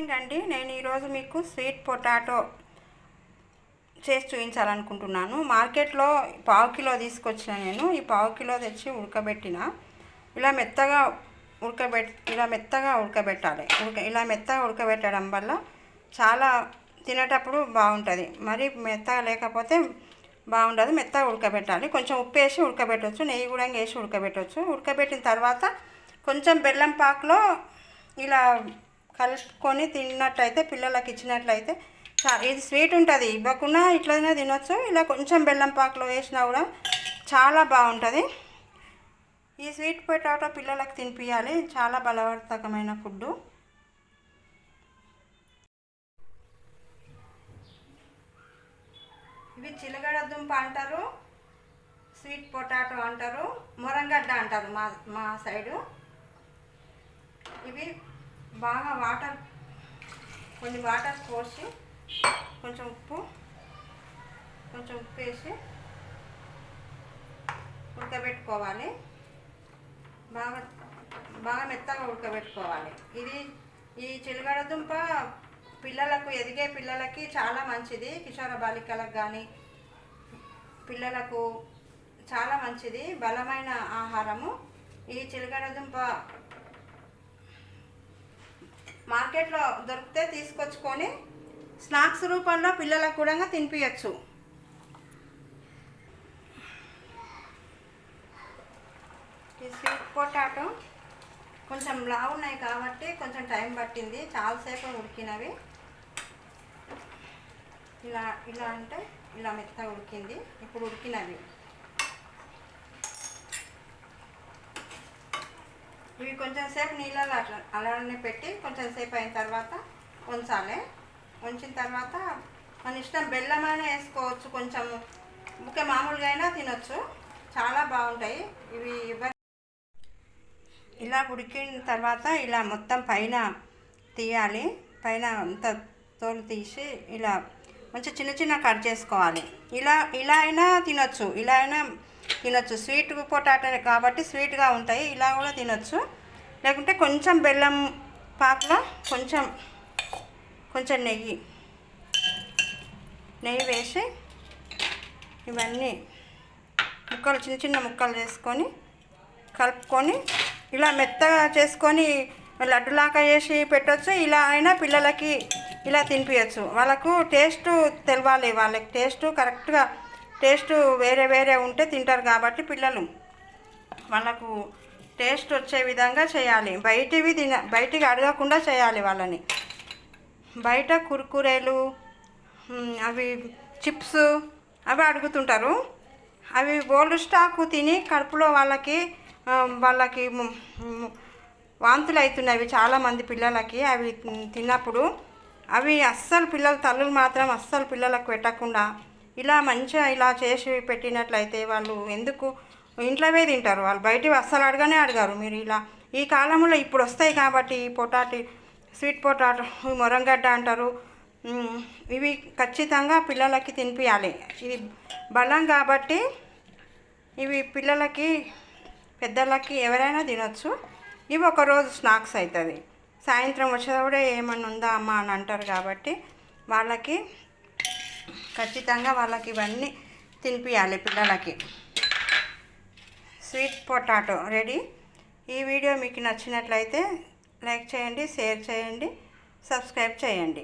Morning అండి. నేను ఈరోజు మీకు స్వీట్ పొటాటో చేసి చూపించాలనుకుంటున్నాను. మార్కెట్లో పావు కిలో తీసుకొచ్చిన నేను. ఈ పావు కిలో తెచ్చి ఉడకబెట్టిన. ఇలా మెత్తగా ఉడకబెట్టాలి. ఇలా మెత్తగా ఉడకబెట్టడం వల్ల చాలా తినేటప్పుడు బాగుంటుంది. మరి మెత్తగా లేకపోతే బాగుండదు. మెత్తగా ఉడకబెట్టాలి. కొంచెం ఉప్పు వేసి ఉడకబెట్టవచ్చు, నెయ్యి కూడా వేసి ఉడకబెట్టవచ్చు. ఉడకబెట్టిన తర్వాత కొంచెం బెల్లం పాకులో ఇలా కలుపుకొని తిన్నట్లయితే, పిల్లలకి ఇచ్చినట్లయితే ఇది స్వీట్ ఉంటుంది. ఇవ్వకుండా ఇట్లనే తినొచ్చు. ఇలా కొంచెం బెల్లం పాకులో వేసినా కూడా చాలా బాగుంటుంది. ఈ స్వీట్ పొటాటో పిల్లలకు తినిపించాలి. చాలా బలవర్ధకమైన ఫుడ్డు. ఇవి చిలగడ దుంప అంటారు, స్వీట్ పొటాటో అంటారు, మొరంగడ్డ అంటారు మా సైడు. ఇవి బాగా కొన్ని వాటర్ పోసి కొంచెం ఉప్పు వేసి ఉడకబెట్టుకోవాలి. బాగా మెత్తగా ఉడకబెట్టుకోవాలి. ఈ చిలగడ దుంప పిల్లలకు, ఎదిగే పిల్లలకి చాలా మంచిది. కిషోర బాలికలకు కానీ పిల్లలకు చాలా మంచిది, బలమైన ఆహారము. ఈ చిలగడ దుంప మార్కెట్లో దొరికితే తీసుకొచ్చుకొని స్నాక్స్ రూపంలో పిల్లలకు కూడా తినిపించచ్చు. ఈ స్వీట్ పొటాటో కొంచెం లావు ఉన్నాయి కాబట్టి కొంచెం టైం పట్టింది. చాలాసేపు ఉడికినవి. ఇలా అంటే ఇలా మెత్తగా ఉడికింది. ఇప్పుడు ఉడికినవి ఇవి కొంచెం సేపు నీళ్ళలో అలానే పెట్టి కొంచెం సేపు అయిన తర్వాత ఉంచాలి. ఉంచిన తర్వాత మన ఇష్టం, బెల్లమైనా వేసుకోవచ్చు, కొంచెం మామూలుగా అయినా తినొచ్చు. చాలా బాగుంటాయి ఇవి. ఇలా ఉడికిన తర్వాత ఇలా మొత్తం పైన తీయాలి. పైన అంత తోలు తీసి ఇలా మంచి చిన్న కట్ చేసుకోవాలి. ఇలా అయినా తినొచ్చు, ఇలా అయినా తినొచ్చు. స్వీట్ పొటాటో కాబట్టి స్వీట్గా ఉంటాయి. ఇలా కూడా తినొచ్చు. లేకుంటే కొంచెం బెల్లం పాకలో కొంచెం నెయ్యి వేసి ఇవన్నీ చిన్న ముక్కలు చేసుకొని కలుపుకొని ఇలా మెత్తగా చేసుకొని లడ్డులాగా చేసి పెట్టవచ్చు. ఇలా అయినా పిల్లలకి ఇలా తినిపించచ్చు. వాళ్ళకు టేస్ట్ తెలవాలి. వాళ్ళకి టేస్ట్ కరెక్ట్గా వేరే ఉంటే తింటారు కాబట్టి పిల్లలు వాళ్ళకు టేస్ట్ వచ్చే విధంగా చేయాలి. బయటికి అడగకుండా చేయాలి వాళ్ళని. బయట కుర్కురేలు, అవి చిప్స్ అవి అడుగుతుంటారు. అవి ఓల్డ్ స్టాక్ తిని కడుపులో వాళ్ళకి వాంతులు అవుతున్నాయి చాలామంది పిల్లలకి. అవి తిన్నప్పుడు తల్లులు మాత్రం అస్సలు పిల్లలకు పెట్టకుండా ఇలా మంచిగా ఇలా చేసి పెట్టినట్లయితే వాళ్ళు ఎందుకు ఇంట్లోవే తింటారు. వాళ్ళు బయటివి అస్సలు అడగరు. మీరు ఇలా ఈ కాలంలో ఇప్పుడు వస్తాయి కాబట్టి ఈ స్వీట్ పొటాటో, మొరంగడ్డ అంటారు, ఇవి ఖచ్చితంగా పిల్లలకి తినిపించాలి. ఇది బలం కాబట్టి ఇవి పిల్లలకి, పెద్దలకి ఎవరైనా తినొచ్చు. ఇవి ఒకరోజు స్నాక్స్ అవుతుంది. సాయంత్రం వచ్చేటప్పుడే ఏమన్నా ఉందా అమ్మ అని అంటారు కాబట్టి వాళ్ళకి ఖచ్చితంగా ఇవన్నీ తినిపించాలి పిల్లలకి. Sweet potato ready. ఈ వీడియో మీకు నచ్చినట్లయితే లైక్ చేయండి, షేర్ చేయండి, సబ్స్క్రైబ్ చేయండి.